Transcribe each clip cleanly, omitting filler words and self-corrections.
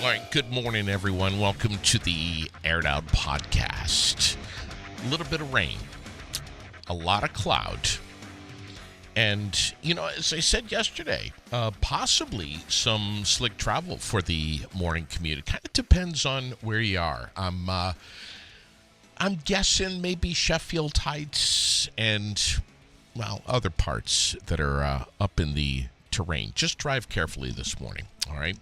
right, good morning, everyone. Welcome to the Aired Out Podcast. A little bit of rain, a lot of cloud, and, as I said yesterday, possibly some slick travel for the morning commute. It kind of depends on where you are. I'm guessing maybe Sheffield Heights and, other parts that are up in the terrain. Just drive carefully this morning, all right?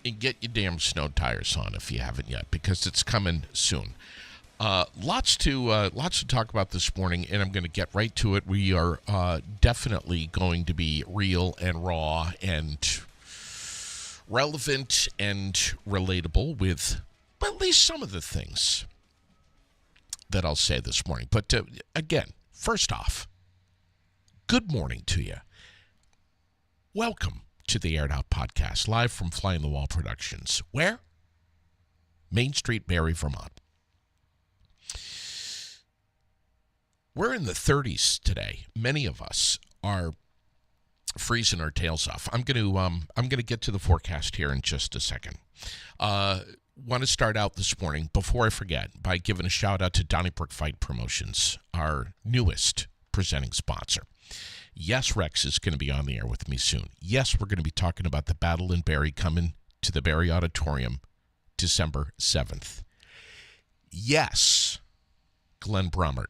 And get your damn snow tires on if you haven't yet, because it's coming soon. Lots to talk about this morning, and I'm going to get right to it. We are definitely going to be real and raw and relevant and relatable with at least some of the things that I'll say this morning. But again, first off, good morning to you. Welcome to the Aired Out Podcast, live from Fly on the Wall Productions. Where? Main Street, Barrie, Vermont. We're in the 30s today. Many of us are freezing our tails off. I'm going to get to the forecast here in just a second. Want to start out this morning, before I forget, by giving a shout out to Donnybrook Fight Promotions, our newest presenting sponsor. Yes, Rex is going to be on the air with me soon. Yes, we're going to be talking about the battle in Barrie coming to the Barrie Auditorium December 7th. Yes, Glenn Brummert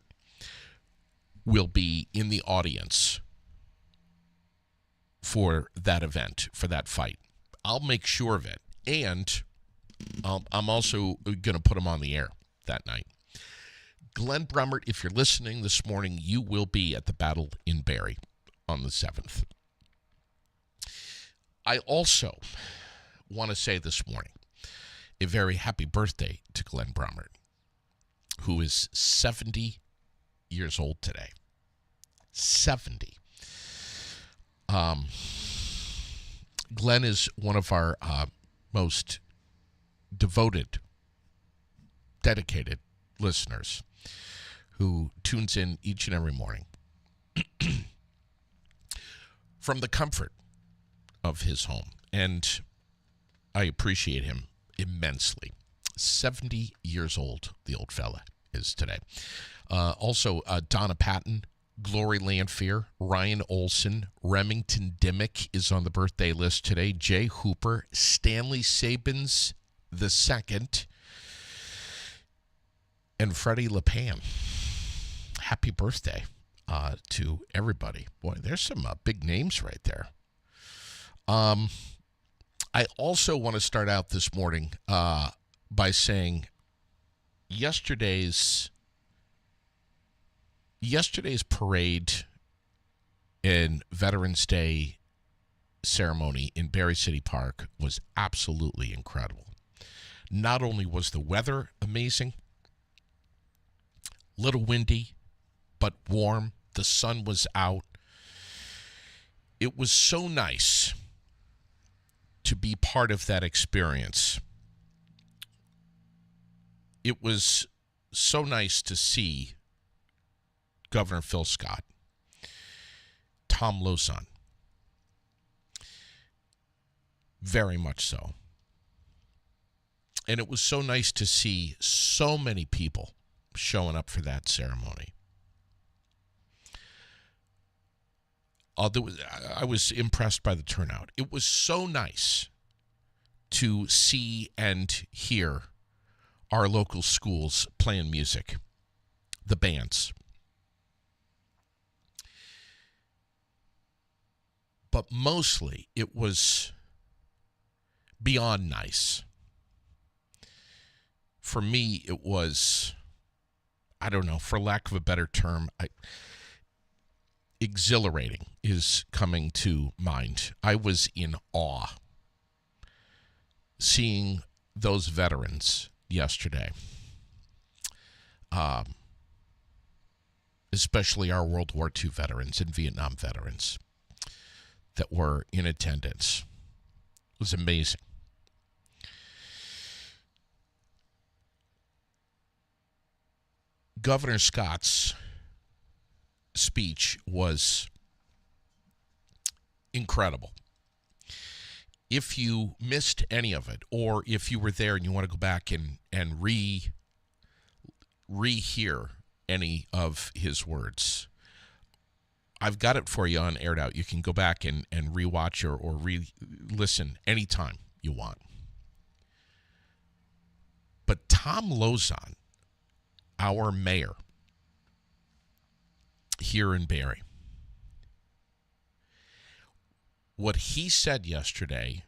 will be in the audience for that event, for that fight. I'll make sure of it. And I'm also going to put him on the air that night. Glenn Brummert, if you're listening this morning, you will be at the battle in Barrie on the 7th. I also want to say this morning a very happy birthday to Glenn Brummert, who is 70 years old today. 70. Glenn is one of our most devoted, dedicated listeners who tunes in each and every morning from the comfort of his home. And I appreciate him immensely. 70 years old, the old fella is today. Also, Donna Patton, Glory Lanphier, Ryan Olson, Remington Dimmick is on the birthday list today. Jay Hooper, Stanley Sabins II, and Freddie LePan. Happy birthday to everybody. Boy, there's some big names right there. I also want to start out this morning by saying yesterday's parade and Veterans Day ceremony in Barrie City Park was absolutely incredible. Not only was the weather amazing, little windy, but warm. The sun was out. It was so nice to be part of that experience. It was so nice to see Governor Phil Scott, Tom Lozon, very much so. And it was so nice to see so many people showing up for that ceremony. I was impressed by the turnout. It was so nice to see and hear our local schools playing music, the bands. But mostly, it was beyond nice. For me, it was, I don't know, for lack of a better term, exhilarating is coming to mind. I was in awe seeing those veterans yesterday, especially our World War II veterans and Vietnam veterans that were in attendance. It was amazing. Governor Scott's speech was incredible. if you missed any of it, or if you were there and you want to go back and rehear any of his words, I've got it for you on Aired Out. You can go back and rewatch or re-listen anytime you want. But Tom Lozon, our mayor here in Barrie, what he said yesterday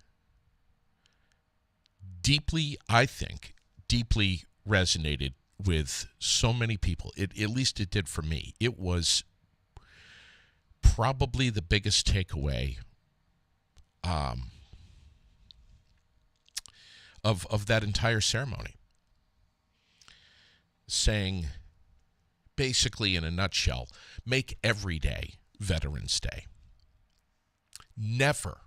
I think, deeply resonated with so many people. At least it did for me. It was probably the biggest takeaway of that entire ceremony. Saying, basically in a nutshell, make every day Veterans Day. Never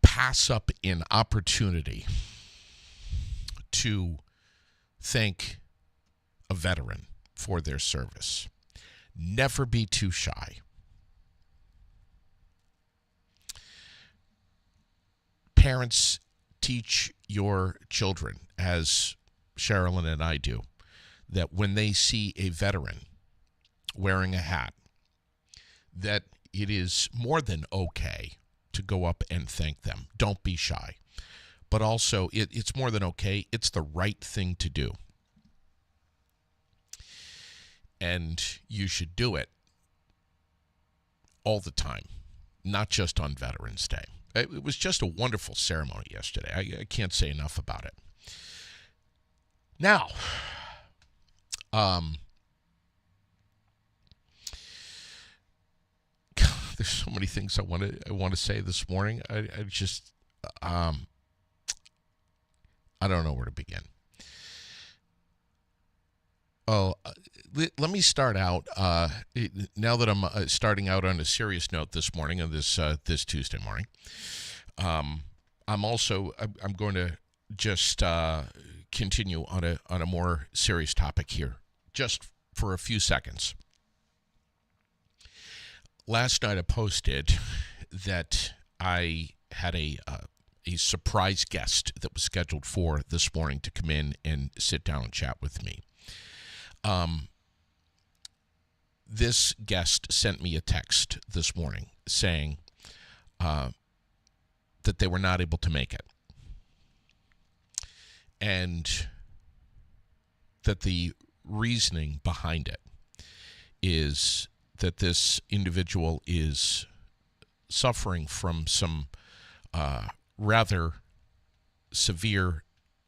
pass up an opportunity to thank a veteran for their service. Never be too shy. Parents, teach your children, as Sherilyn and I do, that when they see a veteran wearing a hat, that it is more than okay to go up and thank them. Don't be shy. But also, it's more than okay. It's the right thing to do. And you should do it all the time, not just on Veterans Day. It was just a wonderful ceremony yesterday. I can't say enough about it. Now, there's so many things I want to say this morning. I just I don't know where to begin. Oh, let me start out. Now that I'm starting out on a serious note this morning, on this Tuesday morning, I'm going to just continue on a more serious topic here, just for a few seconds. Last night I posted that I had a surprise guest that was scheduled for this morning to come in and sit down and chat with me. This guest sent me a text this morning saying that they were not able to make it, and that the reasoning behind it is that this individual is suffering from some rather severe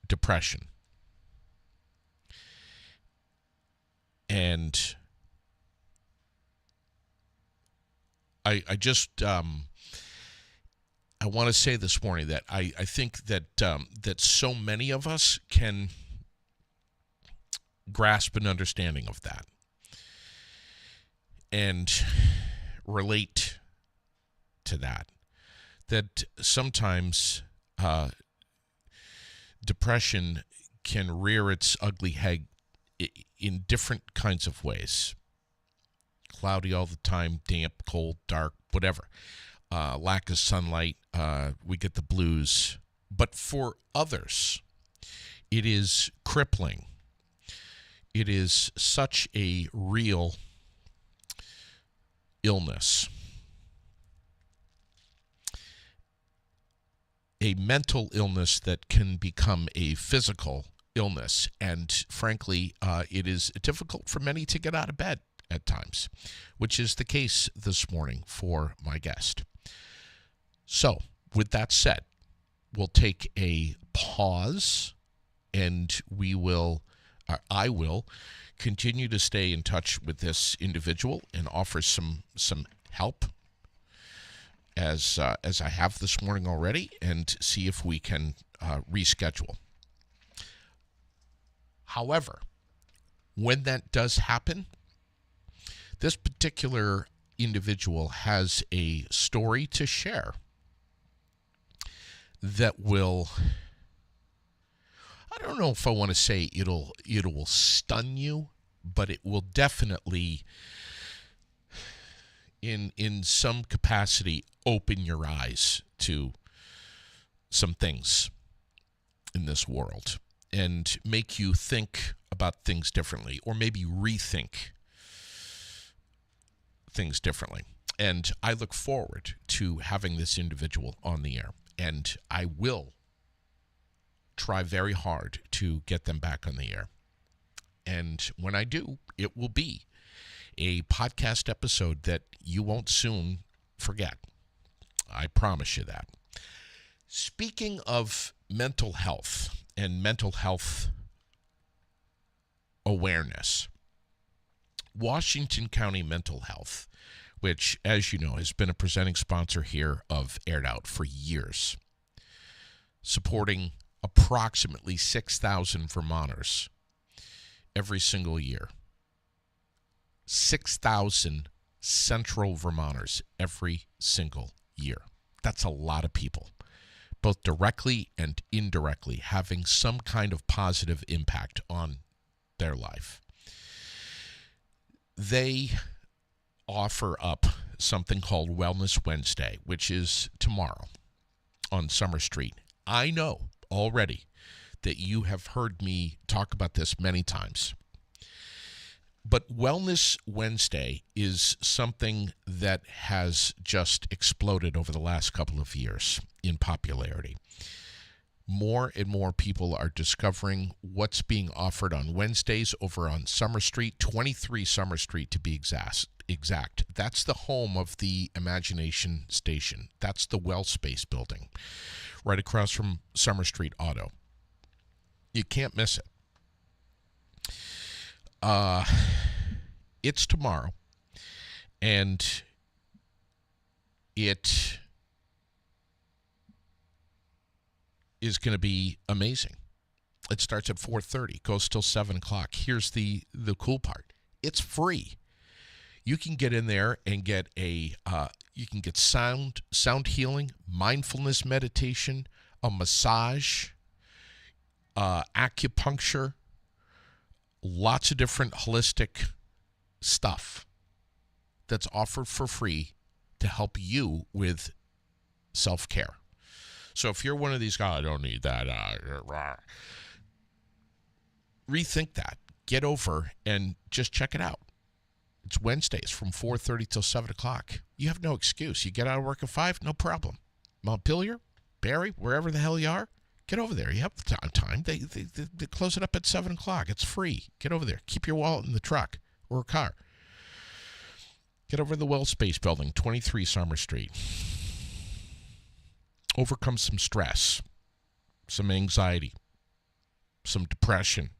depression. And I want to say this morning that I think that that so many of us can grasp an understanding of that and relate to that sometimes depression can rear its ugly head in different kinds of ways. Cloudy all the time, damp, cold, dark, whatever. Lack of sunlight, we get the blues. But for others, it is crippling. It is such a real illness. A mental illness that can become a physical illness. And frankly, it is difficult for many to get out of bed at times, which is the case this morning for my guest. So, with that said, we'll take a pause, and I will continue to stay in touch with this individual and offer some help as I have this morning already, and see if we can reschedule. However, when that does happen, this particular individual has a story to share that will, I don't know if I want to say it will stun you, but it will definitely in some capacity open your eyes to some things in this world and make you think about things differently, or maybe rethink things differently. And I look forward to having this individual on the air, and I will try very hard to get them back on the air. And when I do, it will be a podcast episode that you won't soon forget. I promise you that. Speaking of mental health and mental health awareness, Washington County Mental Health, which, as you know, has been a presenting sponsor here of Aired Out for years, supporting approximately 6,000 Vermonters every single year. 6,000 Central Vermonters every single year. That's a lot of people, both directly and indirectly, having some kind of positive impact on their life. They offer up something called Wellness Wednesday, which is tomorrow on Summer Street. I know already that you have heard me talk about this many times. But Wellness Wednesday is something that has just exploded over the last couple of years in popularity. More and more people are discovering what's being offered on Wednesdays over on Summer Street, 23 Summer Street to be exact. That's the home of the Imagination Station. That's the Well Space building, right across from Summer Street Auto. You can't miss it. It's tomorrow, and it is going to be amazing. It starts at 4:30, goes till 7 o'clock. Here's the cool part. It's free. You can get in there and get you can get sound healing, mindfulness meditation, a massage, acupuncture, lots of different holistic stuff that's offered for free to help you with self-care. So if you're one of these guys, I don't need that, rethink that. Get over and just check it out. It's Wednesdays from 4:30 till 7 o'clock. You have no excuse. You get out of work at 5, no problem. Montpelier, Barrie, wherever the hell you are, get over there. You have time. They close it up at 7 o'clock. It's free. Get over there. Keep your wallet in the truck or a car. Get over to the Well Space building, 23 Summer Street. Overcome some stress, some anxiety, some depression,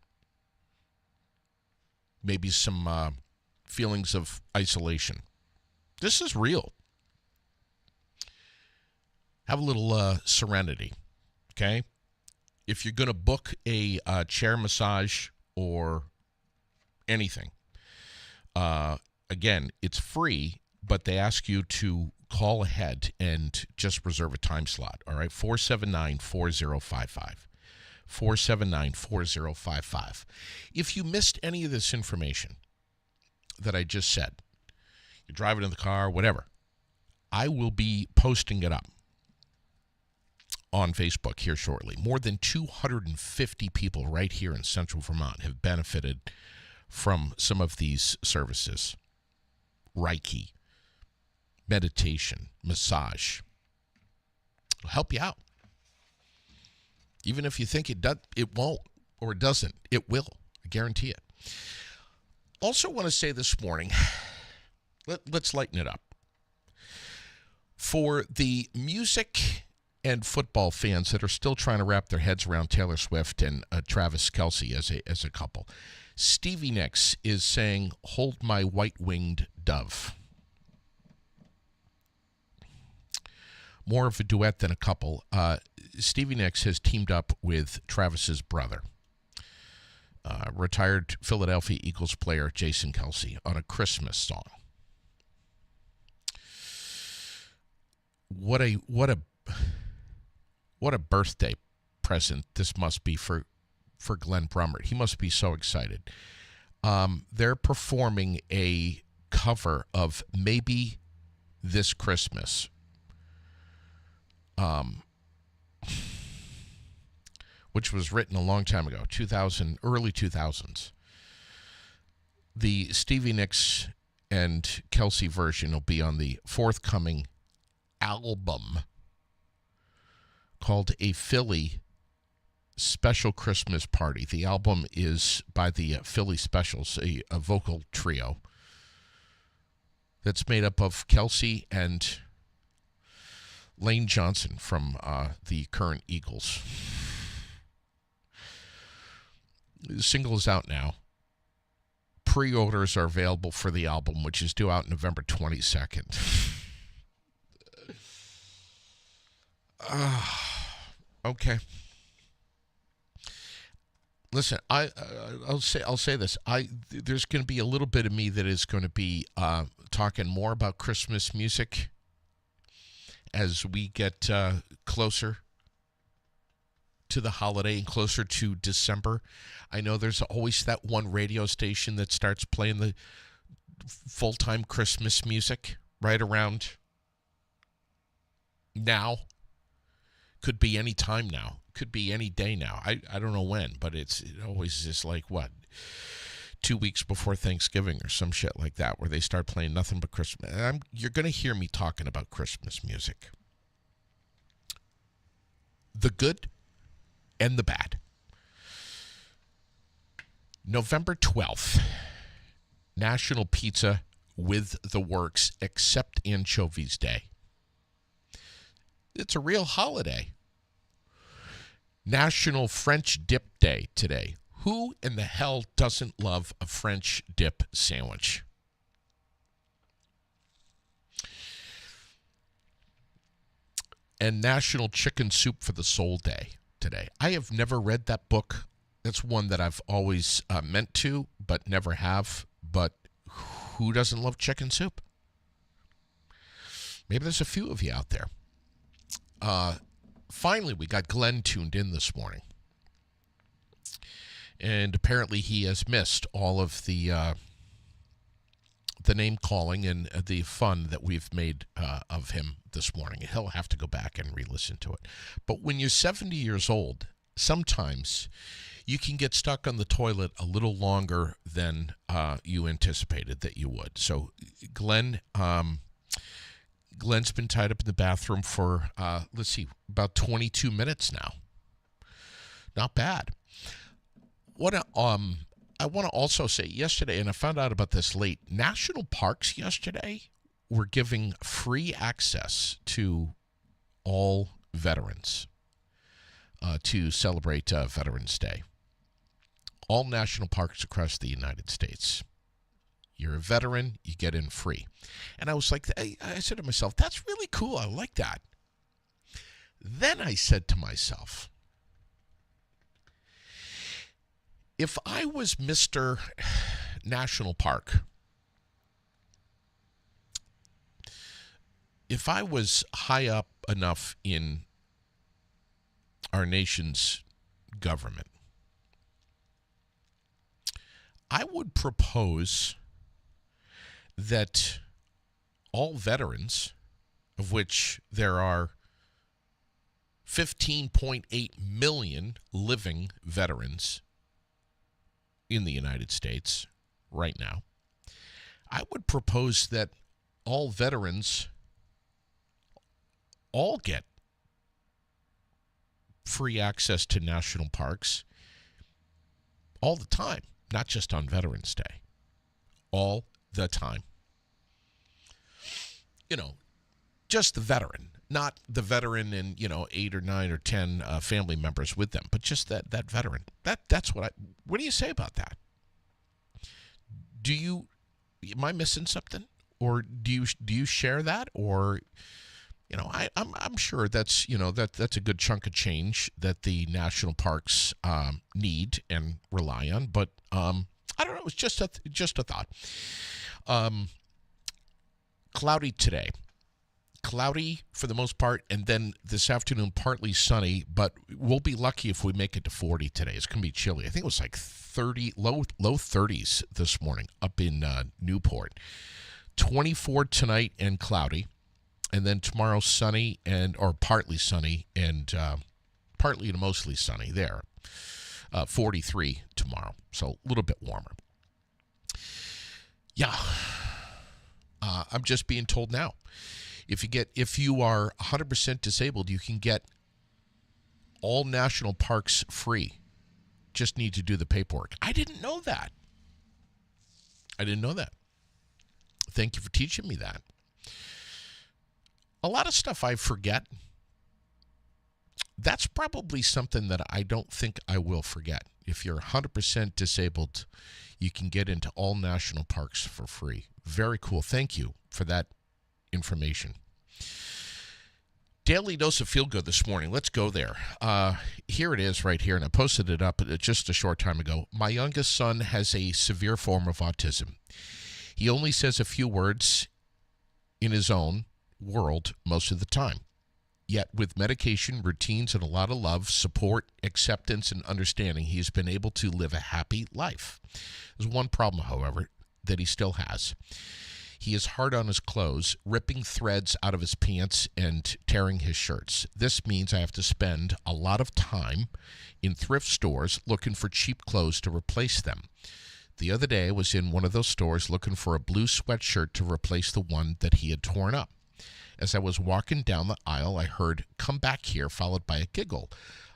maybe some feelings of isolation. This is real. Have a little serenity, okay? If you're going to book a chair massage or anything, again, it's free, but they ask you to call ahead and just reserve a time slot, all right? 479-4055. 479-4055. If you missed any of this information that I just said, you're driving in the car, whatever, I will be posting it up on Facebook here shortly. More than 250 people right here in Central Vermont have benefited from some of these services. Reiki, meditation, massage. It'll help you out. Even if you think it won't, or it doesn't, it will. I guarantee it. Also want to say this morning, let's lighten it up. For the music and football fans that are still trying to wrap their heads around Taylor Swift and Travis Kelce as a couple, Stevie Nicks is saying, "Hold my white-winged dove." More of a duet than a couple. Stevie Nicks has teamed up with Travis's brother, retired Philadelphia Eagles player Jason Kelce, on a Christmas song. What a birthday present this must be for Glenn Brummert. He must be so excited. They're performing a cover of Maybe This Christmas, which was written a long time ago, early 2000s. The Stevie Nicks and Kelsey version will be on the forthcoming album called A Philly Special Christmas Party. The album is by the Philly Specials, a vocal trio that's made up of Kelsey and Lane Johnson from the current Eagles. The single is out now. Pre-orders are available for the album, which is due out November 22nd. Okay. Listen, I'll say this. There's going to be a little bit of me that is going to be talking more about Christmas music as we get closer to the holiday and closer to December. I know there's always that one radio station that starts playing the full-time Christmas music right around now. Could be any time now. Could be any day now. I don't know when, but it always is like, 2 weeks before Thanksgiving or some shit like that, where they start playing nothing but Christmas. You're going to hear me talking about Christmas music. The good and the bad. November 12th, National Pizza with the Works Except Anchovies Day. It's a real holiday. National French Dip Day today. Who in the hell doesn't love a French dip sandwich? And National Chicken Soup for the Soul Day today. I have never read that book. That's one that I've always meant to, but never have. But who doesn't love chicken soup? Maybe there's a few of you out there. Finally, we got Glenn tuned in this morning. And apparently he has missed all of the name calling and the fun that we've made of him this morning. He'll have to go back and re-listen to it. But when you're 70 years old, sometimes you can get stuck on the toilet a little longer than you anticipated that you would. So Glenn's been tied up in the bathroom for, about 22 minutes now. Not bad. I want to also say yesterday, and I found out about this late, national parks yesterday were giving free access to all veterans to celebrate Veterans Day. All national parks across the United States. You're a veteran, you get in free. And I was like, I said to myself, that's really cool. I like that. Then I said to myself, if I was Mr. National Park, if I was high up enough in our nation's government, I would propose that all veterans, of which there are 15.8 million living veterans in the United States right now, I would propose that all veterans all get free access to national parks all the time, not just on Veterans Day. All the time. Just the veteran, not the veteran and, 8 or 9 or 10 family members with them, but just that veteran. That's what do you say about that? Am I missing something? Or do you share that? Or, I'm sure that's, that's a good chunk of change that the national parks need and rely on, but I don't know, it's just a thought. Cloudy today. Cloudy for the most part, and then this afternoon partly sunny, but we'll be lucky if we make it to 40 today. It's going to be chilly. I think it was like 30, low 30s this morning up in Newport. 24 tonight and cloudy. And then tomorrow sunny or partly sunny and partly to mostly sunny there. 43 tomorrow, so a little bit warmer. Yeah, I'm just being told now. If you are 100% disabled, you can get all national parks free. Just need to do the paperwork. I didn't know that. Thank you for teaching me that. A lot of stuff I forget. That's probably something that I don't think I will forget. If you're 100% disabled, you can get into all national parks for free. Very cool. Thank you for that information. Daily Dose of Feel Good this morning. Let's go there. Here it is right here, and I posted it up just a short time ago. My youngest son has a severe form of autism. He only says a few words in his own world most of the time. Yet with medication, routines, and a lot of love, support, acceptance, and understanding, he's been able to live a happy life. There's one problem, however, that he still has. He is hard on his clothes, ripping threads out of his pants and tearing his shirts. This means I have to spend a lot of time in thrift stores looking for cheap clothes to replace them. The other day I was in one of those stores looking for a blue sweatshirt to replace the one that he had torn up. As I was walking down the aisle, I heard, "Come back here," followed by a giggle.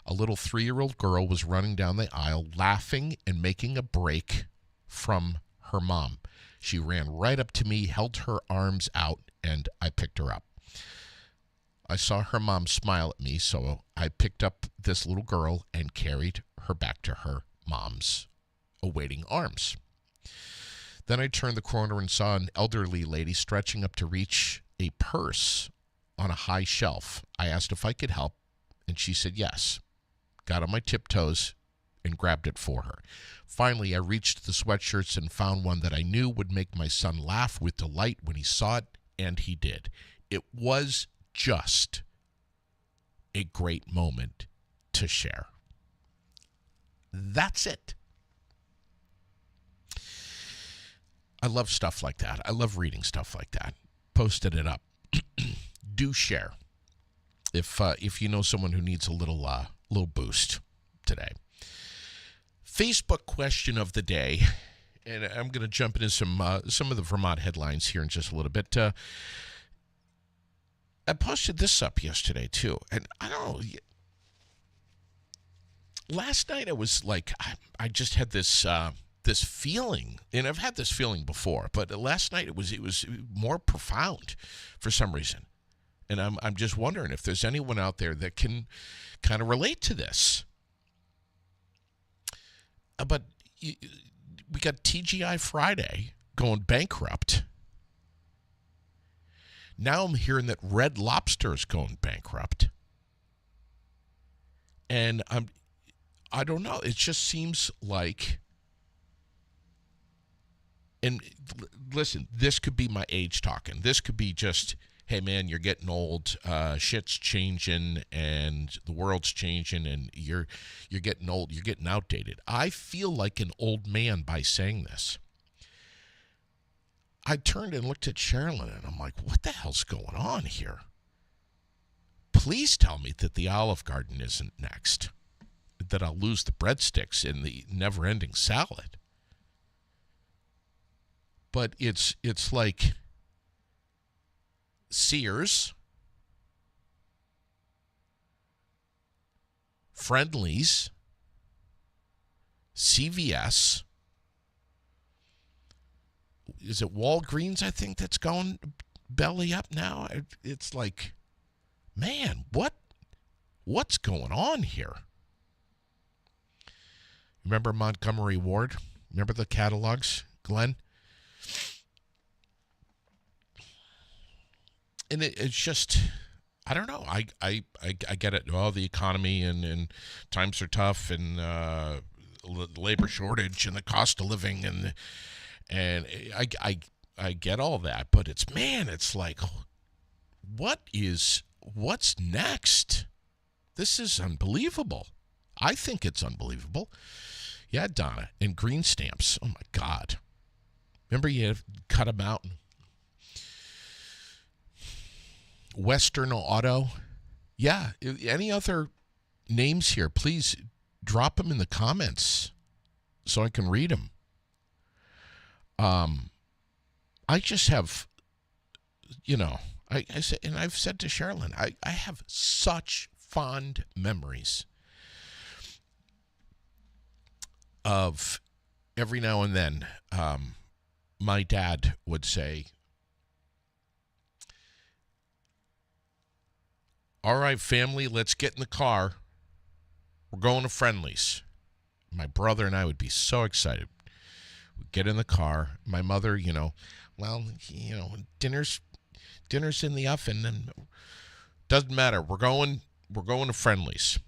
A little 3-year-old girl was running down the aisle, laughing and making a break from her mom. She ran right up to me, held her arms out, and I picked her up. I saw her mom smile at me, so I picked up this little girl and carried her back to her mom's awaiting arms. Then I turned the corner and saw an elderly lady stretching up to reach a purse on a high shelf. I asked if I could help, and she said yes. Got on my tiptoes and grabbed it for her. Finally, I reached the sweatshirts and found one that I knew would make my son laugh with delight when he saw it, and he did. It was just a great moment to share. That's it. I love stuff like that. I love reading stuff like that. Posted it up. Do share if you know someone who needs a little boost today. Facebook question of the day, and I'm going to jump into some of the Vermont headlines here in just a little bit. I posted this up yesterday too, and I don't know. Last night I was like, I just had this feeling, and I've had this feeling before, but last night it was more profound for some reason. And I'm just wondering if there's anyone out there that can kind of relate to this. But we got TGI Friday going bankrupt. Now I'm hearing that Red Lobster is going bankrupt. And I don't know. It just seems like, and listen, this could be my age talking. This could be just, hey man, you're getting old, shit's changing, and the world's changing, and you're getting old, you're getting outdated. I feel like an old man by saying this. I turned and looked at Sherilyn, and I'm like, what the hell's going on here? Please tell me that the Olive Garden isn't next, that I'll lose the breadsticks in the never-ending salad. But it's like Sears, Friendly's, CVS, is it Walgreens, I think, that's going belly up now? It's like, man, what's going on here? Remember Montgomery Ward? Remember the catalogs, Glenn? And it's just, I don't know. I get it. Oh, the economy and times are tough, and labor shortage and the cost of living, and I get all that. But it's like, what's next? This is unbelievable. I think it's unbelievable. Yeah, Donna, and green stamps. Oh my God. Remember you cut them out? Western Auto. Yeah. Any other names here? Please drop them in the comments so I can read them. I just have, I said, and I've said to Sherilyn, I have such fond memories of every now and then. My dad would say, "All right, family, let's get in the car. We're going to Friendly's." My brother and I would be so excited. We'd get in the car. My mother, dinner's in the oven, and doesn't matter. We're going to Friendly's.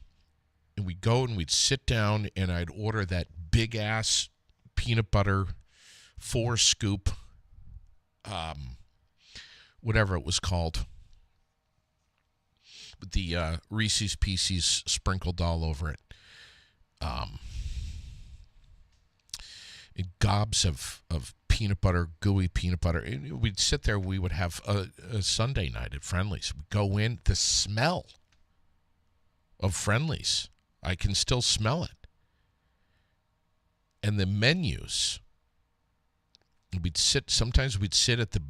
And we'd go and we'd sit down, and I'd order that big ass peanut butter 4-scoop, whatever it was called, with the Reese's Pieces sprinkled all over it. Gobs of peanut butter, gooey peanut butter. And we'd sit there. We would have a Sunday night at Friendly's. We'd go in. The smell of Friendly's, I can still smell it. And the menus. Sometimes we'd sit at the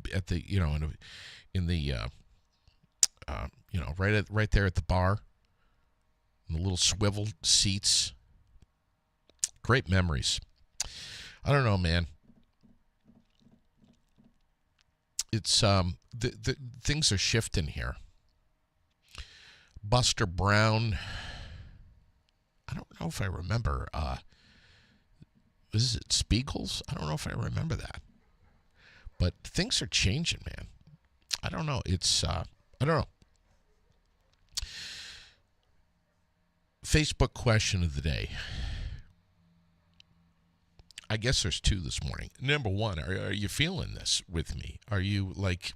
right there at the bar, in the little swivel seats. Great memories. I don't know, man. It's the things are shifting here. Buster Brown. I don't know if I remember. Is it Spiegel's? I don't know if I remember that. But things are changing, man. I don't know. I don't know. Facebook question of the day. I guess there's two this morning. Number one, are you feeling this with me? Are you like,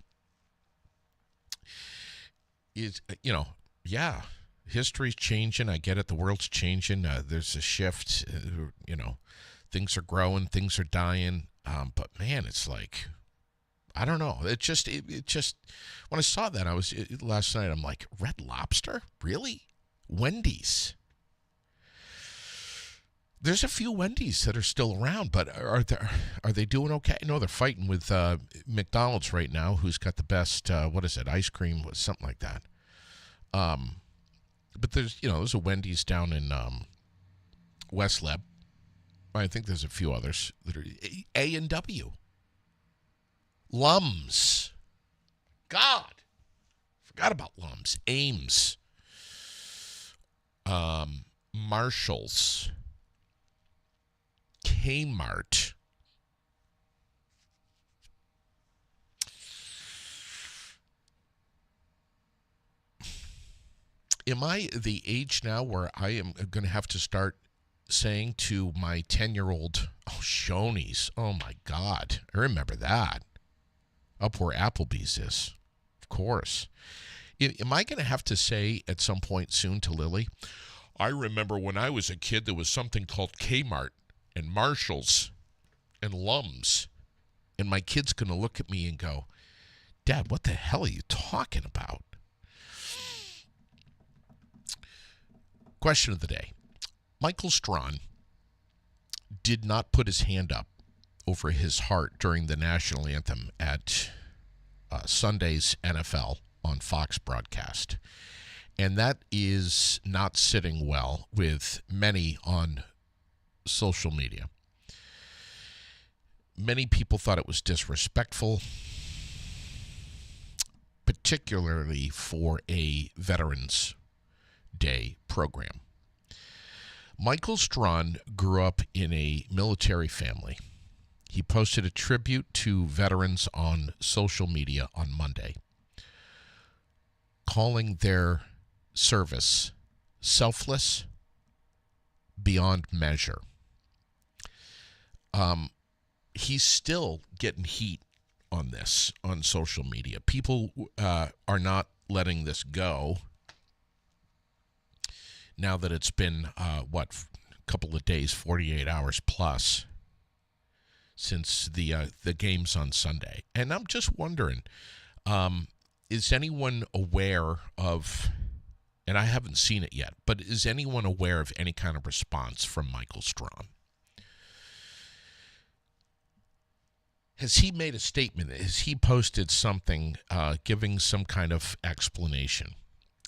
history's changing. I get it. The world's changing. There's a shift. Things are growing. Things are dying. But man, it's like, I don't know. It just, when I saw that, last night, I'm like, Red Lobster? Really? Wendy's? There's a few Wendy's that are still around, but are they doing okay? No, they're fighting with McDonald's right now, who's got the best, ice cream, something like that. But there's a Wendy's down in West Leb. I think there's a few others that are A&W. Lums. God. Forgot about Lums. Ames. Marshall's. Kmart. Am I the age now where I am going to have to start saying to my 10-year-old, Shoney's? Oh, my God. I remember that. Up where Applebee's is. Of course. Am I going to have to say at some point soon to Lily, I remember when I was a kid, there was something called Kmart and Marshall's and Lums. And my kid's going to look at me and go, Dad, what the hell are you talking about? Question of the day. Michael Strawn did not put his hand up over his heart during the national anthem at Sunday's NFL on Fox broadcast. And that is not sitting well with many on social media. Many people thought it was disrespectful, particularly for a Veterans Day program. Michael Strawn grew up in a military family. He posted a tribute to veterans on social media on Monday, calling their service selfless beyond measure. He's still getting heat on this on social media. People are not letting this go now that it's been, a couple of days, 48 hours plus since the games on Sunday. And I'm just wondering, is anyone aware of, and I haven't seen it yet, but is anyone aware of any kind of response from Michael Strawn? Has he made a statement? Has he posted something giving some kind of explanation?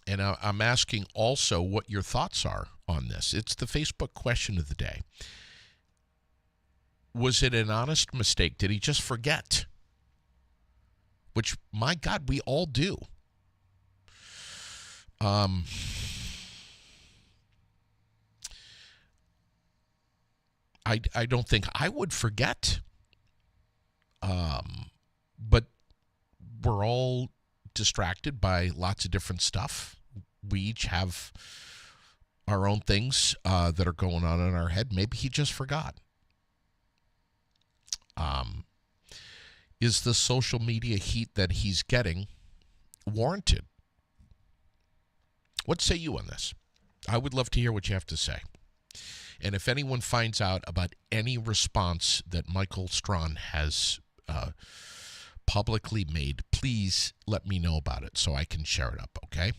And I'm asking also what your thoughts are on this. It's the Facebook question of the day. Was it an honest mistake? Did he just forget? Which, my God, we all do. I don't think I would forget. But we're all distracted by lots of different stuff. We each have our own things that are going on in our head. Maybe he just forgot. Is the social media heat that he's getting warranted? What say you on this? I would love to hear what you have to say. And if anyone finds out about any response that Michael Strawn has publicly made, please let me know about it so I can share it up, okay?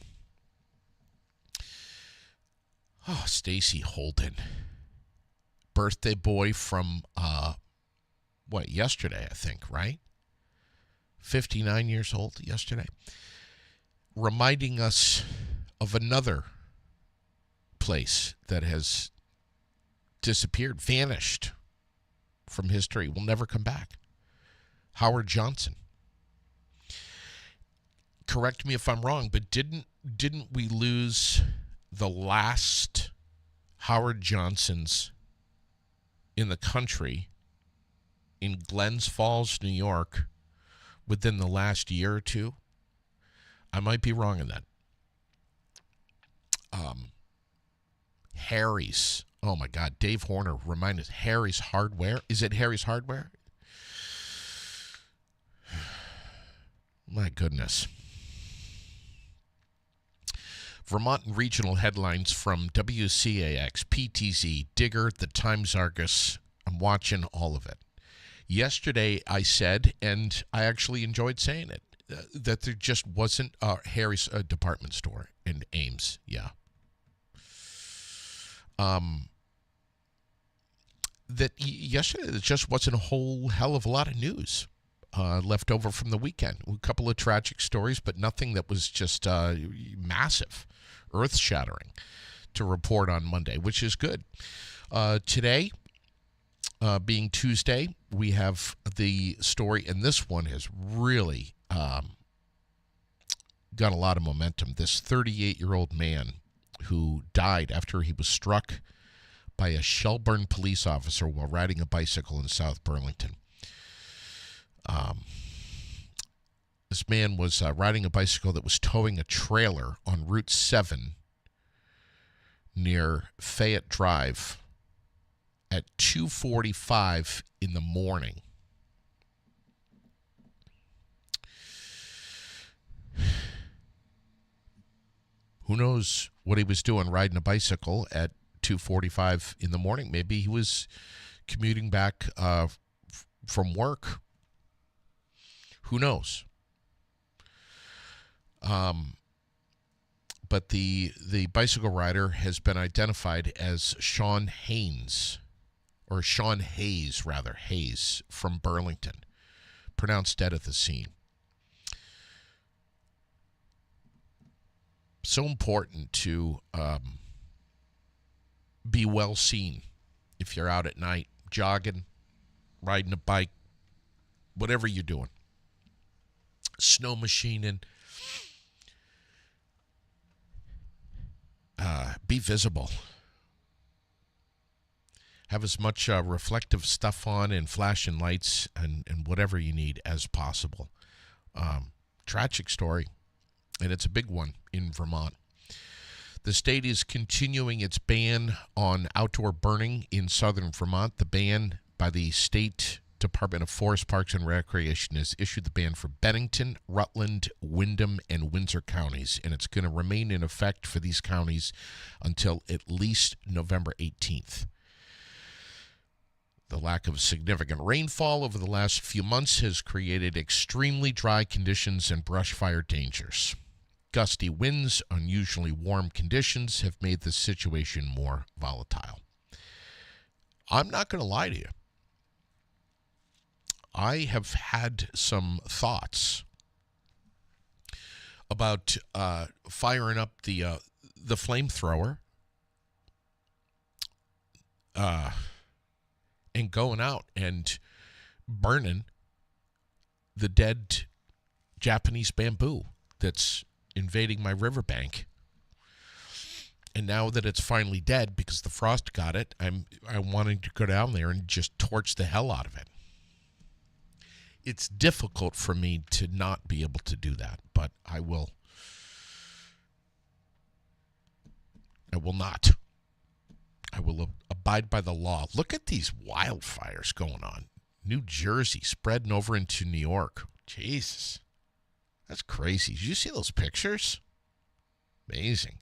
Oh, Stacy Holden. Birthday boy from, yesterday, I think, right? 59 years old yesterday. Reminding us of another place that has disappeared, vanished from history, will never come back. Howard Johnson. Correct me if I'm wrong, but didn't we lose the last Howard Johnsons in the country in Glens Falls, New York, within the last year or two? I might be wrong in that. Harry's. Oh, my God. Dave Horner reminded us. Harry's Hardware. Is it Harry's Hardware? My goodness. Vermont regional headlines from WCAX, PTZ, Digger, the Times-Argus. I'm watching all of it. Yesterday I said, and I actually enjoyed saying it, that there just wasn't Harry's department store in Ames. Yeah. That yesterday there just wasn't a whole hell of a lot of news left over from the weekend. A couple of tragic stories, but nothing that was just massive, earth-shattering to report on Monday, which is good. Today, being Tuesday, we have the story, and this one has really got a lot of momentum. This 38-year-old man who died after he was struck by a Shelburne police officer while riding a bicycle in South Burlington. This man was riding a bicycle that was towing a trailer on Route 7 near Fayette Drive at 2:45 in the morning. Who knows what he was doing riding a bicycle at 2:45 in the morning? Maybe he was commuting back from work. Who knows? But the bicycle rider has been identified as Sean Hayes, from Burlington, pronounced dead at the scene. So important to be well seen if you're out at night, jogging, riding a bike, whatever you're doing, snow machining. Be visible. Have as much reflective stuff on and flashing lights and whatever you need as possible. Tragic story, and it's a big one in Vermont. The state is continuing its ban on outdoor burning in southern Vermont. The ban by the State Department of Forest, Parks, and Recreation has issued the ban for Bennington, Rutland, Windham, and Windsor counties, and it's going to remain in effect for these counties until at least November 18th. The lack of significant rainfall over the last few months has created extremely dry conditions and brush fire dangers. Gusty winds, unusually warm conditions have made the situation more volatile. I'm not going to lie to you. I have had some thoughts about firing up the flamethrower and going out and burning the dead Japanese bamboo that's invading my riverbank. And now that it's finally dead because the frost got it, I'm wanting to go down there and just torch the hell out of it. It's difficult for me to not be able to do that, but I will not. I will abide by the law. Look at these wildfires going on. New Jersey spreading over into New York. Jesus. That's crazy. Did you see those pictures? Amazing.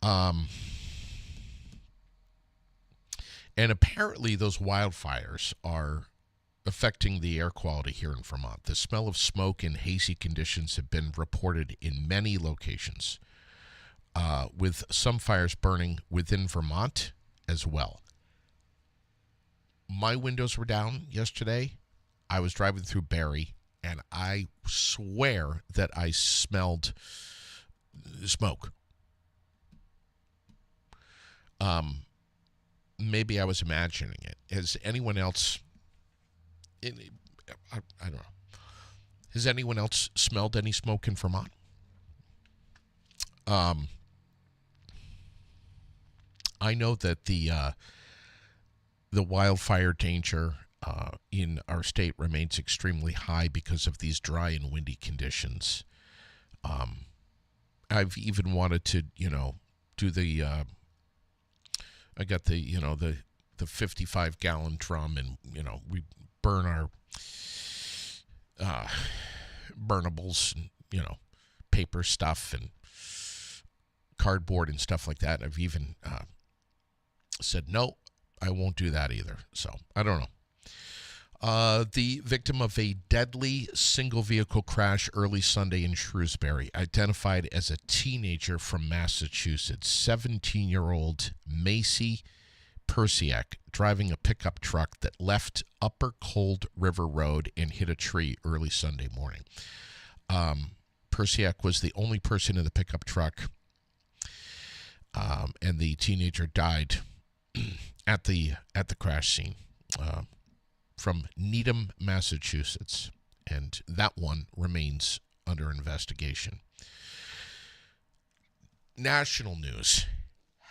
And apparently those wildfires are affecting the air quality here in Vermont. The smell of smoke and hazy conditions have been reported in many locations, with some fires burning within Vermont as well. My windows were down yesterday. I was driving through Barrie, and I swear that I smelled smoke. Maybe I was imagining it. Has anyone else... I don't know. Has anyone else smelled any smoke in Vermont? I know that the wildfire danger in our state remains extremely high because of these dry and windy conditions. I've even wanted to, do the. I got the 55-gallon drum, and we burn our burnables and paper stuff and cardboard and stuff like that. I've even said no, I won't do that either. So I don't know. The victim of a deadly single vehicle crash early Sunday in Shrewsbury, identified as a teenager from Massachusetts, 17-year-old Macy Persiak, driving a pickup truck that left Upper Cold River Road and hit a tree early Sunday morning. Persiak was the only person in the pickup truck, and the teenager died at the crash scene from Needham, Massachusetts, and that one remains under investigation. National news.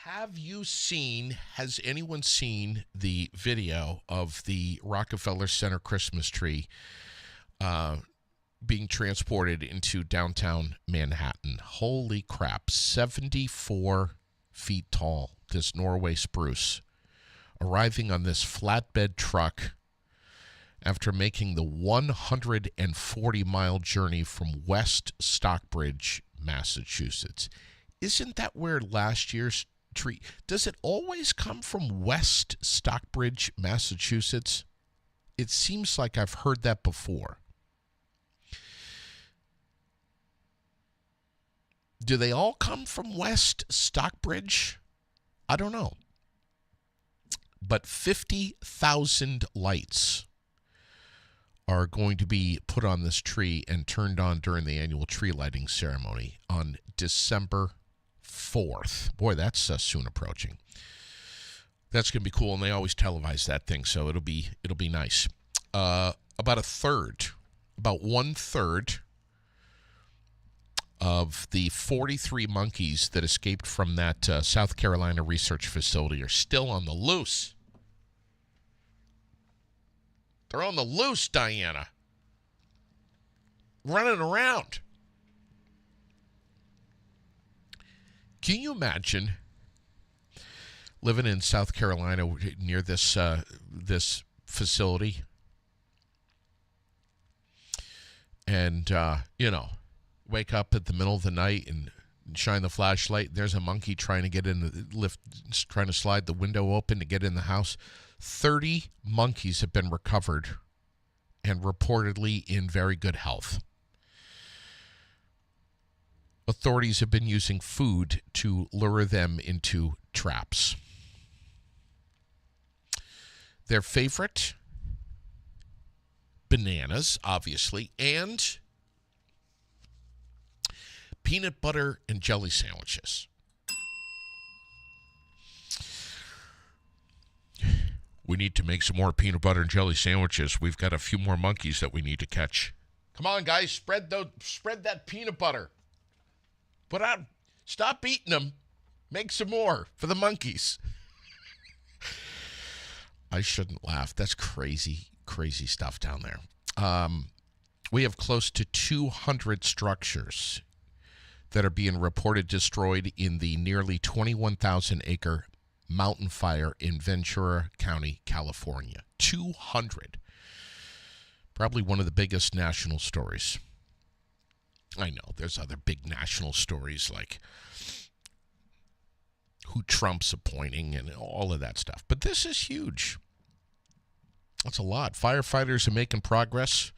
Has anyone seen the video of the Rockefeller Center Christmas tree being transported into downtown Manhattan? Holy crap, 74 feet tall, this Norway spruce, arriving on this flatbed truck after making the 140-mile journey from West Stockbridge, Massachusetts. Isn't that where last year's tree... Does it always come from West Stockbridge, Massachusetts? It seems like I've heard that before. Do they all come from West Stockbridge? I don't know. But 50,000 lights are going to be put on this tree and turned on during the annual tree lighting ceremony on December 4th. Boy, that's soon approaching. That's going to be cool, and they always televise that thing, so it'll be nice. About 1/3 of the 43 monkeys that escaped from that South Carolina research facility are still on the loose. They're on the loose, Diana. Running around. Can you imagine living in South Carolina near this facility? And, wake up at the middle of the night and shine the flashlight. There's a monkey trying to get in the lift, trying to slide the window open to get in the house. 30 monkeys have been recovered and reportedly in very good health. Authorities have been using food to lure them into traps. Their favorite, bananas, obviously, and peanut butter and jelly sandwiches. We need to make some more peanut butter and jelly sandwiches. We've got a few more monkeys that we need to catch. Come on, guys, spread that peanut butter. Put out, stop eating them. Make some more for the monkeys. I shouldn't laugh. That's crazy, crazy stuff down there. We have close to 200 structures that are being reported destroyed in the nearly 21,000-acre mountain fire in Ventura County, California. 200. Probably one of the biggest national stories. I know there's other big national stories like who Trump's appointing and all of that stuff. But this is huge. That's a lot. Firefighters are making progress.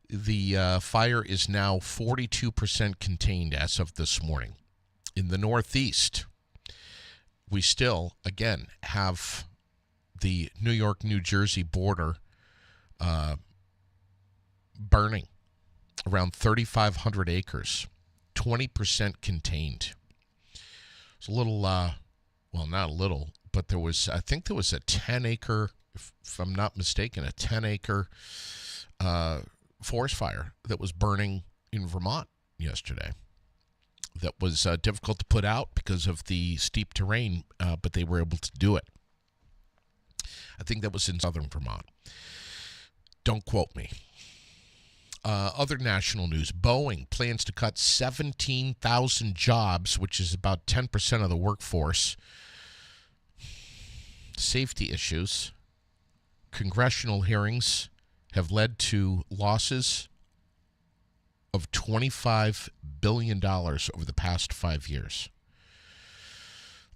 The fire is now 42% contained as of this morning. In the Northeast, we still, again, have the New York-New Jersey border burning. Around 3,500 acres, 20% contained. It's a little, well, not a little, but I think there was a 10-acre, if I'm not mistaken, a 10-acre forest fire that was burning in Vermont yesterday. That was difficult to put out because of the steep terrain, but they were able to do it. I think that was in southern Vermont. Don't quote me. Other national news, Boeing plans to cut 17,000 jobs, which is about 10% of the workforce. Safety issues. Congressional hearings have led to losses of $25 billion over the past 5 years.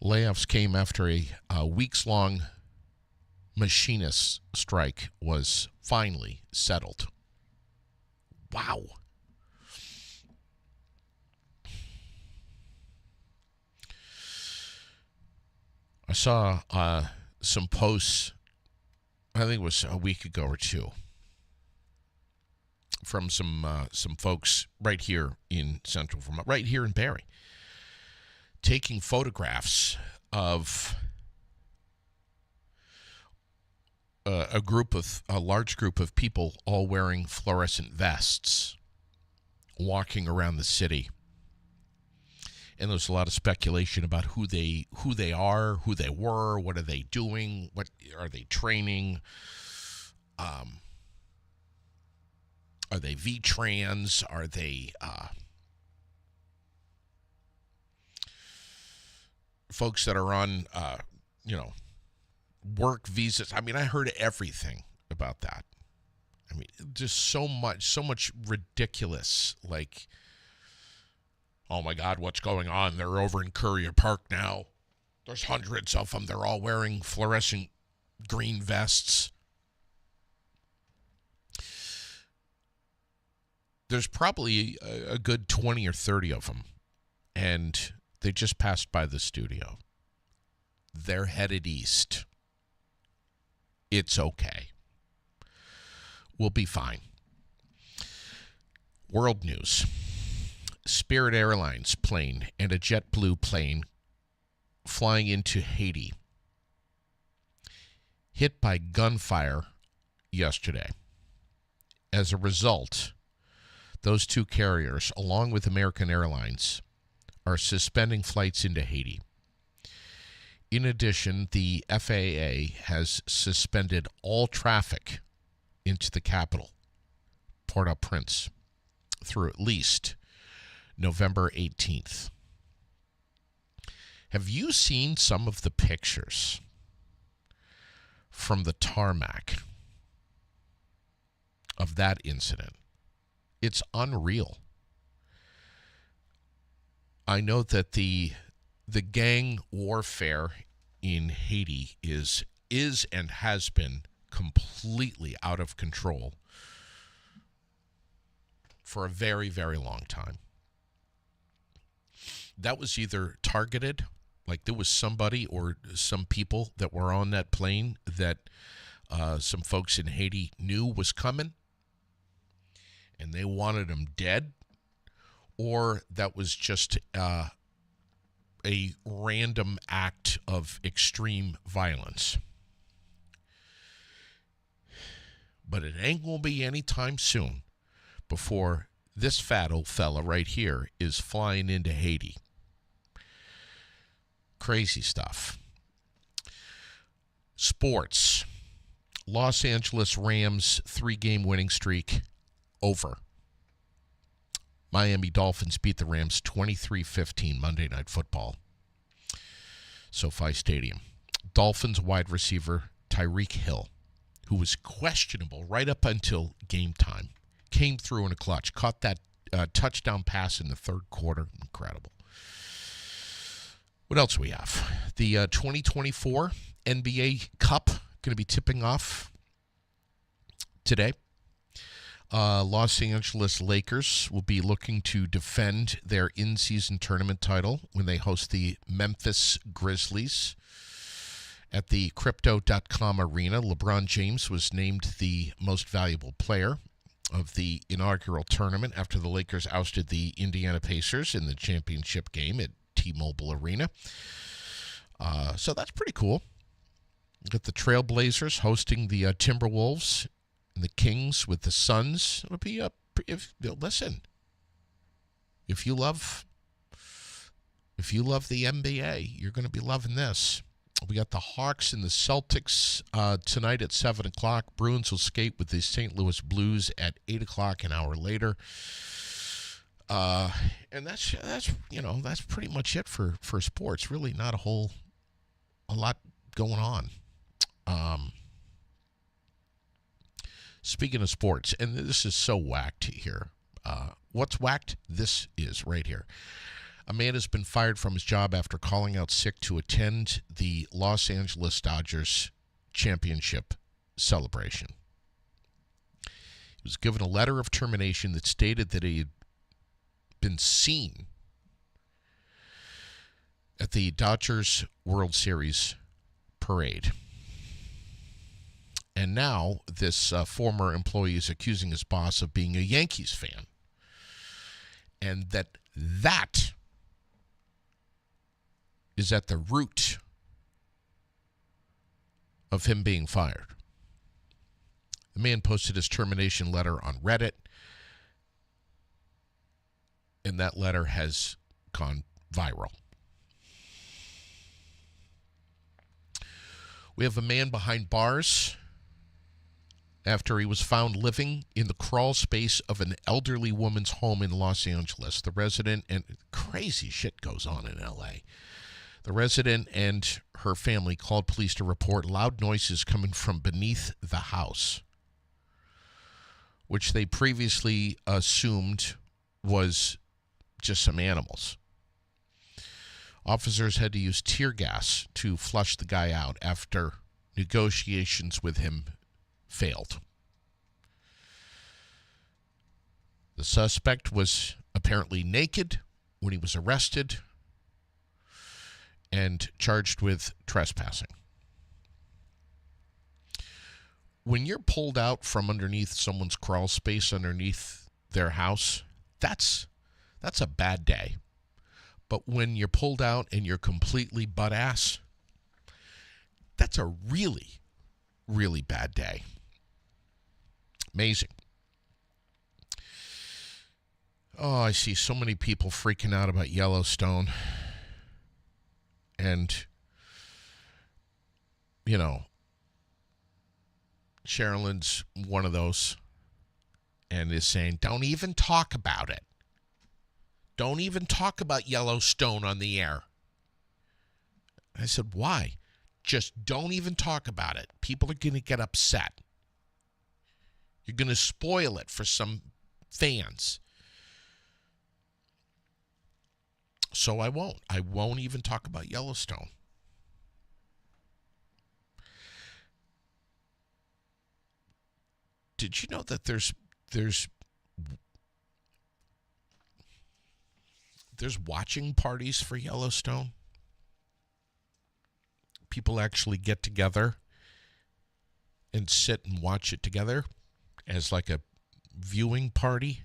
Layoffs came after a weeks-long machinist strike was finally settled. Wow. I saw some posts, I think it was a week ago or two, from some folks right here in Central Vermont, right here in Barrie, taking photographs of a large group of people all wearing fluorescent vests walking around the city. And there's a lot of speculation about who they are, who they were, what are they doing, what are they training, are they V-trans, are they folks that are on work visas. I mean, I heard everything about that. I mean, just so much ridiculous, like, oh my God, what's going on? They're over in Courier Park now. There's hundreds of them. They're all wearing fluorescent green vests. There's probably a good 20 or 30 of them, and they just passed by the studio. They're headed east. It's okay. We'll be fine. World news. Spirit Airlines plane and a JetBlue plane flying into Haiti hit by gunfire yesterday. As a result, those two carriers, along with American Airlines, are suspending flights into Haiti. In addition, the FAA has suspended all traffic into the capital, Port-au-Prince, through at least November 18th. Have you seen some of the pictures from the tarmac of that incident? It's unreal. I know that the gang warfare in Haiti is and has been completely out of control for a very, very long time. That was either targeted, like there was somebody or some people that were on that plane that some folks in Haiti knew was coming and they wanted them dead, or that was just a random act of extreme violence. But it ain't going to be any time soon before this fat old fella right here is flying into Haiti. Crazy stuff. Sports. Los Angeles Rams 3-game winning streak over. Miami Dolphins beat the Rams 23-15 Monday Night Football. SoFi Stadium. Dolphins wide receiver Tyreek Hill, who was questionable right up until game time, came through in a clutch, caught that touchdown pass in the third quarter. Incredible. What else do we have? The 2024 NBA Cup going to be tipping off today. Los Angeles Lakers will be looking to defend their in-season tournament title when they host the Memphis Grizzlies at the Crypto.com Arena. LeBron James was named the most valuable player of the inaugural tournament after the Lakers ousted the Indiana Pacers in the championship game at T-Mobile Arena. So that's pretty cool. Got the Trailblazers hosting the Timberwolves and the Kings with the Suns. It'll be listen. If you love the NBA, you're going to be loving this. We got the Hawks and the Celtics tonight at 7 o'clock. Bruins will skate with the St. Louis Blues at 8 o'clock an hour later. And that's pretty much it for sports. Really not a lot going on. Speaking of sports, and this is so whacked here. What's whacked? This is right here. A man has been fired from his job after calling out sick to attend the Los Angeles Dodgers championship celebration. He was given a letter of termination that stated that he had been seen at the Dodgers World Series parade. And now this former employee is accusing his boss of being a Yankees fan. And that is at the root of him being fired. The man posted his termination letter on Reddit, and that letter has gone viral. We have a man behind bars after he was found living in the crawl space of an elderly woman's home in Los Angeles. The resident, and crazy shit goes on in L.A. The resident and her family called police to report loud noises coming from beneath the house, which they previously assumed was just some animals. Officers had to use tear gas to flush the guy out after negotiations with him failed. The suspect was apparently naked when he was arrested and charged with trespassing. When you're pulled out from underneath someone's crawl space underneath their house, that's a bad day. But when you're pulled out and you're completely butt-ass, that's a really, really bad day. Amazing. Oh, I see so many people freaking out about Yellowstone. And, Sherilyn's one of those and is saying, don't even talk about it. Don't even talk about Yellowstone on the air. I said, why? Just don't even talk about it. People are going to get upset. You're going to spoil it for some fans. So I won't. I won't even talk about Yellowstone. Did you know that there's watching parties for Yellowstone? People actually get together and sit and watch it together as like a viewing party.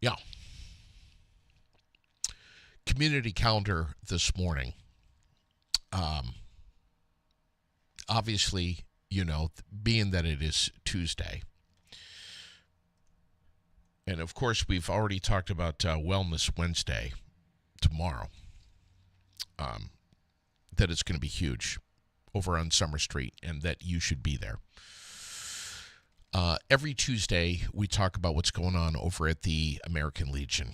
Yeah. Community calendar this morning. Obviously, being that it is Tuesday. And of course, we've already talked about Wellness Wednesday tomorrow. That it's going to be huge over on Summer Street and that you should be there. Every Tuesday, we talk about what's going on over at the American Legion.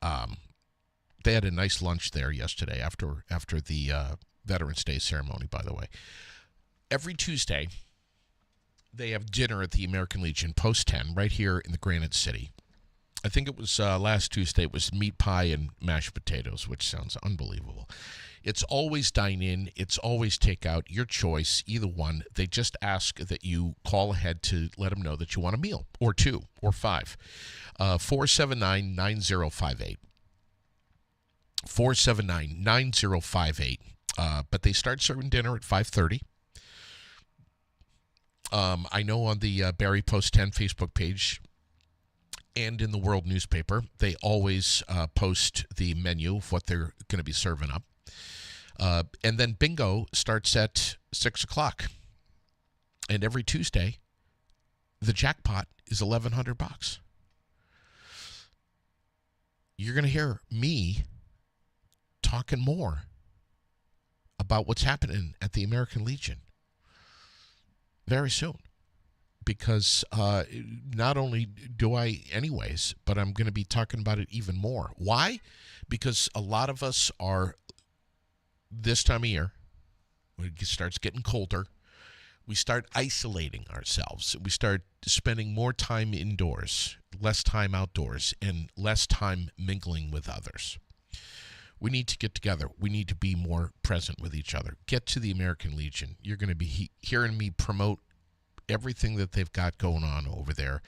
They had a nice lunch there yesterday after the Veterans Day ceremony, by the way. Every Tuesday, they have dinner at the American Legion, Post 10, right here in the Granite City. I think it was last Tuesday. It was meat pie and mashed potatoes, which sounds unbelievable. It's always dine-in. It's always take-out. Your choice, either one. They just ask that you call ahead to let them know that you want a meal, or two, or five. 479-9058. 479-9058. But they start serving dinner at 5:30. I know on the Barry Post 10 Facebook page and in the World newspaper, they always post the menu of what they're going to be serving up. And then bingo starts at 6 o'clock. And every Tuesday, the jackpot is $1,100. You're going to hear me talking more about what's happening at the American Legion very soon. Because not only do I anyways, but I'm going to be talking about it even more. Why? Because a lot of us are, this time of year, when it starts getting colder, we start isolating ourselves. We start spending more time indoors, less time outdoors, and less time mingling with others. We need to get together. We need to be more present with each other. Get to the American Legion. You're going to be hearing me promote everything that they've got going on over there.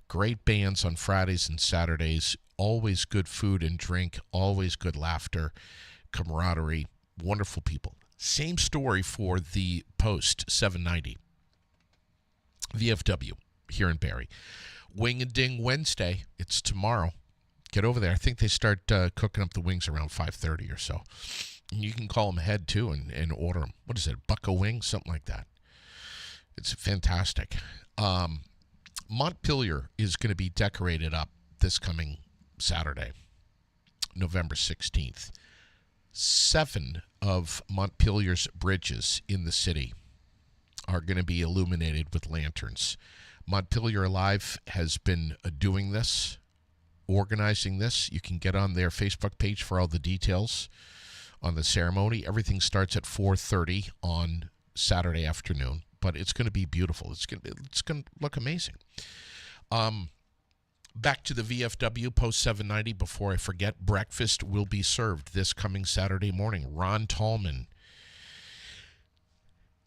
Great bands on Fridays and Saturdays. Always good food and drink. Always good laughter, camaraderie. Wonderful people. Same story for the Post 790. VFW here in Barrie. Wing and Ding Wednesday. It's tomorrow. Get over there. I think they start cooking up the wings around 5:30 or so. And you can call them ahead, too, and order them. What is it, buck a wing? Something like that. It's fantastic. Montpelier is going to be decorated up this coming Saturday, November 16th. 7 of Montpelier's bridges in the city are going to be illuminated with lanterns. Montpelier Alive has been doing this, organizing this. You can get on their Facebook page for all the details on the ceremony. Everything starts at 4:30 on Saturday afternoon, but it's going to be beautiful. It's going to look amazing. Back to the VFW Post 790 before I forget. Breakfast will be served this coming Saturday morning. Ron Tallman.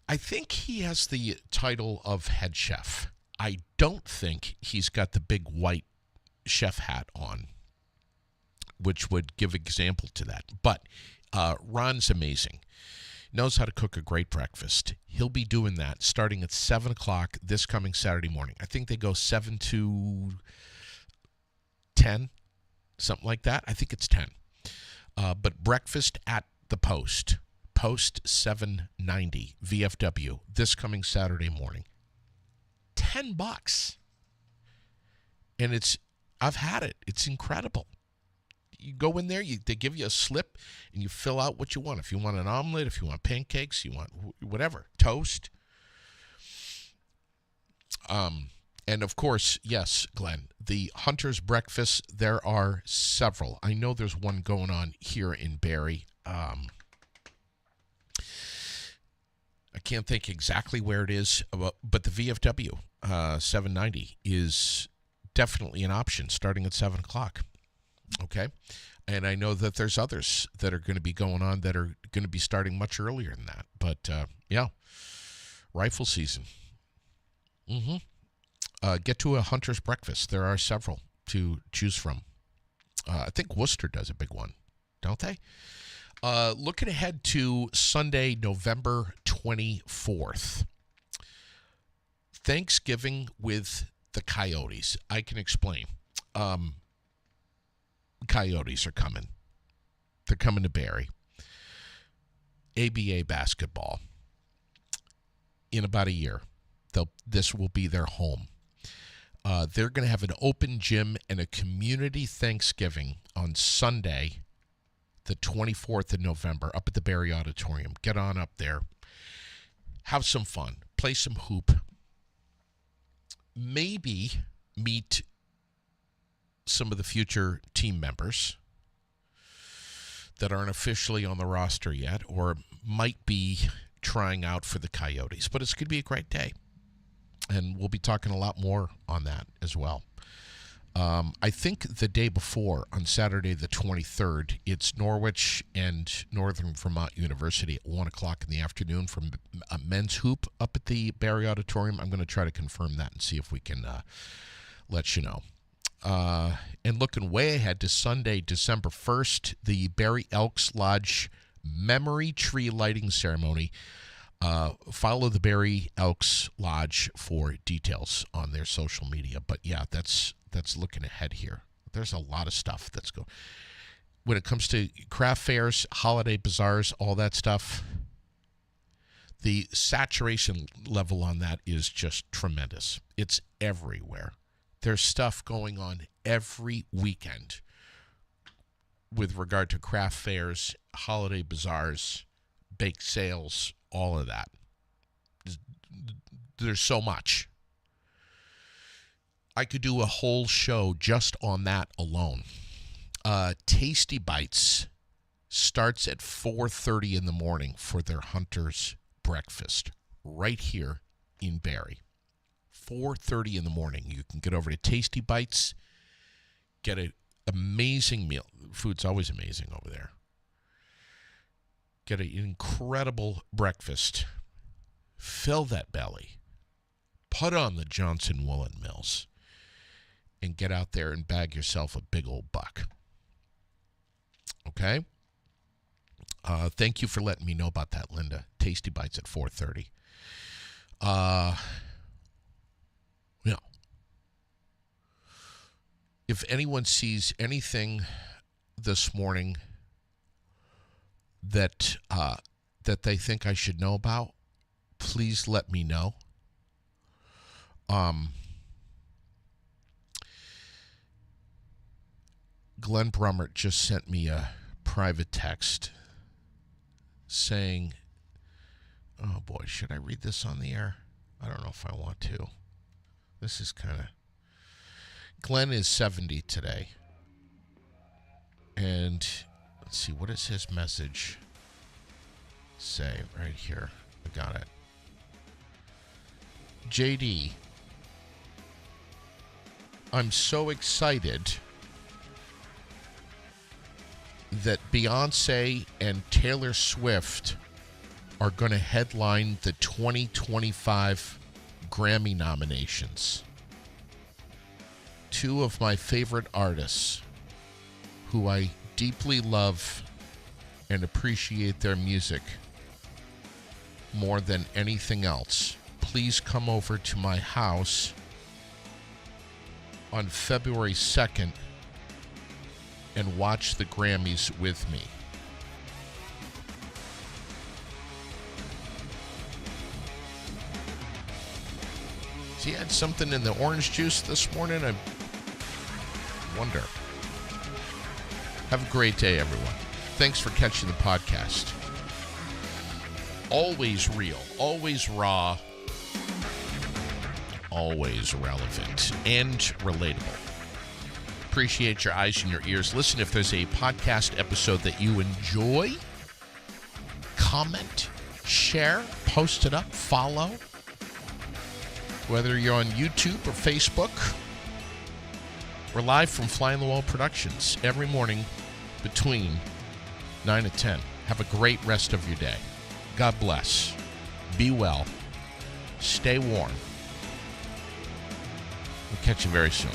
I think he has the title of head chef. I don't think he's got the big white chef hat on, which would give example to that. But Ron's amazing. Knows how to cook a great breakfast. He'll be doing that starting at 7 o'clock this coming Saturday morning. I think they go 7 to 10, something like that. I think it's 10. But breakfast at the Post 790 VFW this coming Saturday morning. $10. And I've had it. It's incredible. You go in there, they give you a slip, and you fill out what you want. If you want an omelet, if you want pancakes, you want whatever, toast. And of course, yes, Glenn, the Hunter's Breakfast, there are several. I know there's one going on here in Barrie. I can't think exactly where it is, but the VFW 790 is definitely an option starting at 7 o'clock. Okay? And I know that there's others that are going to be going on that are going to be starting much earlier than that. But, yeah, rifle season. Get to a hunter's breakfast. There are several to choose from. I think Worcester does a big one, don't they? Looking ahead to Sunday, November 24th. Thanksgiving with the Coyotes. I can explain. Coyotes are coming. They're coming to Barrie. ABA basketball. In about a year, this will be their home. They're going to have an open gym and a community Thanksgiving on Sunday, the 24th of November, up at the Barrie Auditorium. Get on up there. Have some fun. Play some hoop. Maybe meet some of the future team members that aren't officially on the roster yet or might be trying out for the Coyotes. But it's going to be a great day. And we'll be talking a lot more on that as well. I think the day before, on Saturday the 23rd, it's Norwich and Northern Vermont University at 1 o'clock in the afternoon from a men's hoop up at the Barrie Auditorium. I'm going to try to confirm that and see if we can let you know. And looking way ahead to Sunday, December 1st, the Barrie Elks Lodge Memory Tree Lighting Ceremony. Follow the Barrie Elks Lodge for details on their social media. But yeah, that's looking ahead here. There's a lot of stuff that's going. When it comes to craft fairs, holiday bazaars, all that stuff, the saturation level on that is just tremendous. It's everywhere. There's stuff going on every weekend with regard to craft fairs, holiday bazaars, bake sales, all of that. There's so much. I could do a whole show just on that alone. Tasty Bites starts at 4:30 in the morning for their hunter's breakfast right here in Barrie. 4:30 in the morning. You can get over to Tasty Bites, get an amazing meal. Food's always amazing over there. Get an incredible breakfast. Fill that belly. Put on the Johnson Woolen Mills. And get out there and bag yourself a big old buck. Okay? Thank you for letting me know about that, Linda. Tasty Bites at 4:30. Yeah. If anyone sees anything this morning that they think I should know about, please let me know. Glenn Brummert just sent me a private text saying, oh boy, should I read this on the air? I don't know if I want to. This is kind of... Glenn is 70 today. And let's see, what does his message say right here? I got it. JD, I'm so excited that Beyonce and Taylor Swift are going to headline the 2025 Grammy nominations. Two of my favorite artists who I deeply love and appreciate their music more than anything else. Please come over to my house on February 2nd and watch the Grammys with me. Has he had something in the orange juice this morning? I wonder. Have a great day, everyone. Thanks for catching the podcast. Always real, always raw, always relevant, and relatable. Appreciate your eyes and your ears. Listen, if there's a podcast episode that you enjoy, comment, share, post it up, follow. whether you're on YouTube or Facebook. We're live from Fly on the Wall Productions every morning between 9 and 10. Have a great rest of your day. God bless. Be well. Stay warm. We'll catch you very soon.